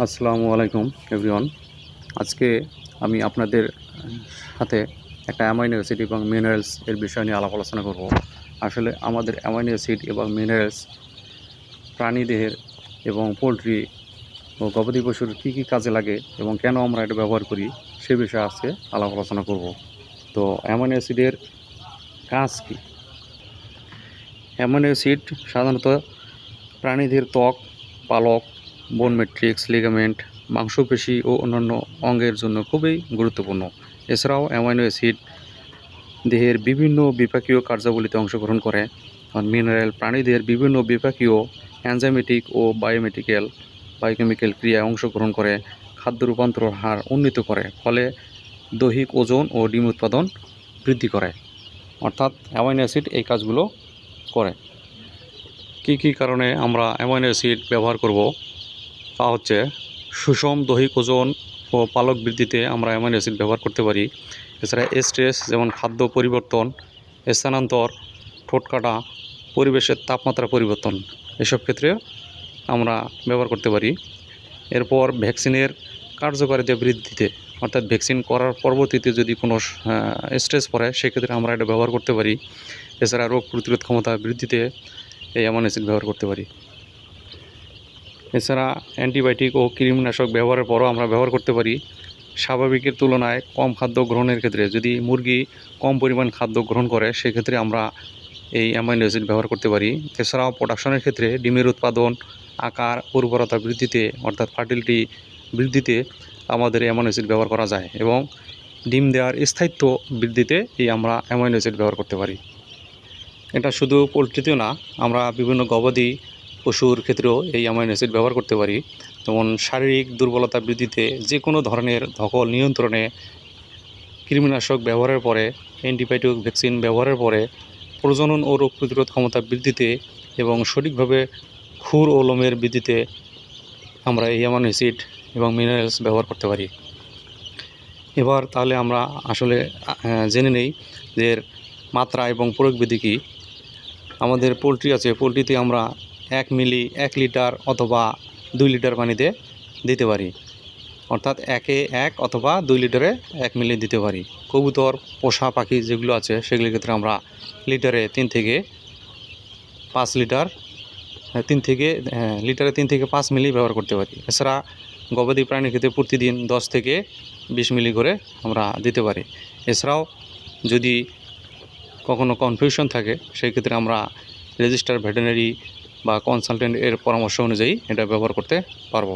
আসসালামু আলাইকুম এভরিওয়ান। আজকে আমি আপনাদের সাথে একটা অ্যামাইনো অ্যাসিড এবং মিনারেলস এর বিষয় নিয়ে আলাপ আলোচনা করব। আসলে আমাদের অ্যামাইনো অ্যাসিড এবং মিনারেলস প্রাণীদেহের এবং পোলট্রি ও গবাদি পশুর কী কী কাজে লাগে এবং কেন আমরা এটা ব্যবহার করি সে বিষয়ে আজকে আলাপ আলোচনা করব। তো অ্যামাইনো অ্যাসিডের কাজ কী? অ্যামাইনো অ্যাসিড সাধারণত প্রাণীদের ত্বক, পালক, বোন ম্যাট্রিক্স, লিগামেন্ট, মাংসপেশি ও অন্যান্য অঙ্গের জন্য খুবই গুরুত্বপূর্ণ। এছাড়াও অ্যামাইনো অ্যাসিড দেহের বিভিন্ন বিপাকীয় কার্যাবলীতে অংশগ্রহণ করে। আর মিনারেল প্রাণীদের বিভিন্ন বিপাকীয় এনজাইমেটিক ও বায়োকেমিক্যাল ক্রিয়ায় অংশগ্রহণ করে খাদ্য রূপান্তর হার উন্নীত করে, ফলে দৈহিক ওজন ও ডিম উৎপাদন বৃদ্ধি করে। অর্থাৎ অ্যামাইনো অ্যাসিড এই কাজগুলো করে। কী কী কারণে আমরা অ্যামাইনো অ্যাসিড ব্যবহার করব তা হচ্ছে সুষম দৈহিক ওজন ও পালক বৃদ্ধিতে আমরা অ্যামাইনো অ্যাসিড ব্যবহার করতে পারি। এছাড়া স্ট্রেস যেমন খাদ্য পরিবর্তন, স্থানান্তর, ঠোঁট কাটা, পরিবেশের তাপমাত্রা পরিবর্তন, এসব ক্ষেত্রে আমরা ব্যবহার করতে পারি। এরপর ভ্যাকসিনের কার্যকারিতা বৃদ্ধিতে, অর্থাৎ ভ্যাকসিন করার পরবর্তীতে যদি কোনো স্ট্রেস পড়ে সেক্ষেত্রে আমরা এটা ব্যবহার করতে পারি। এছাড়া রোগ প্রতিরোধ ক্ষমতা বৃদ্ধিতে এই অ্যামাইনো অ্যাসিড ব্যবহার করতে পারি। এছাড়া অ্যান্টিবায়োটিক ও কৃমিনাশক ব্যবহারের পরও আমরা ব্যবহার করতে পারি। স্বাভাবিকের তুলনায় কম খাদ্য গ্রহণের ক্ষেত্রে, যদি মুরগি কম পরিমাণ খাদ্য গ্রহণ করে সেক্ষেত্রে আমরা এই অ্যামাইনো অ্যাসিড ব্যবহার করতে পারি। এছাড়াও প্রোডাকশনের ক্ষেত্রে ডিমের উৎপাদন, আকার, উর্বরতা বৃদ্ধিতে অর্থাৎ ফার্টিলিটি বৃদ্ধিতে আমাদের অ্যামাইনো অ্যাসিড ব্যবহার করা যায় এবং ডিম দেওয়ার স্থায়িত্ব বৃদ্ধিতে আমরা অ্যামাইনো অ্যাসিড ব্যবহার করতে পারি। এটা শুধু পোলট্রিতেও না, আমরা বিভিন্ন গবাদি পশুর ক্ষেত্রেও এই অ্যামাইনো অ্যাসিড ব্যবহার করতে পারি। যেমন শারীরিক দুর্বলতা বৃদ্ধিতে, যে কোনো ধরনের ধকল নিয়ন্ত্রণে, কৃমিনাশক ব্যবহারের পরে, অ্যান্টিবায়োটিক ভ্যাকসিন ব্যবহারের পরে, প্রজনন ও রোগ প্রতিরোধ ক্ষমতা বৃদ্ধিতে এবং সঠিকভাবে খুর ও লোমের বৃদ্ধিতে আমরা এই অ্যামাইনো অ্যাসিড এবং মিনারেলস ব্যবহার করতে পারি। এবার তাহলে আমরা আসলে জেনে নেই যে এর মাত্রা এবং প্রয়োগবিধি কী। আমাদের পোলট্রি আছে, পোলট্রিতে আমরা 1 মিলি 1 লিটার অথবা 2 লিটার পানিতে দিতে পারি, অর্থাৎ 1-এ 1 অথবা 2 লিটারে 1 মিলি দিতে পারি। কবুতর, পোষা পাখি যেগুলো আছে সেগুলির ক্ষেত্রে আমরা লিটারে 3 থেকে 5 লিটার 3 থেকে 5 মিলি ব্যবহার করতে পারি। এছাড়া গবাদি প্রাণীর ক্ষেত্রে প্রতিদিন 10 থেকে 20 মিলি করে আমরা দিতে পারি। এছাড়াও যদি কখনো কনফিউশন থাকে সেই ক্ষেত্রে আমরা রেজিস্টার ভেটেরিনারি বা কনসালটেন্ট এর পরামর্শ অনুযায়ী এটা ব্যবহার করতে পারবো।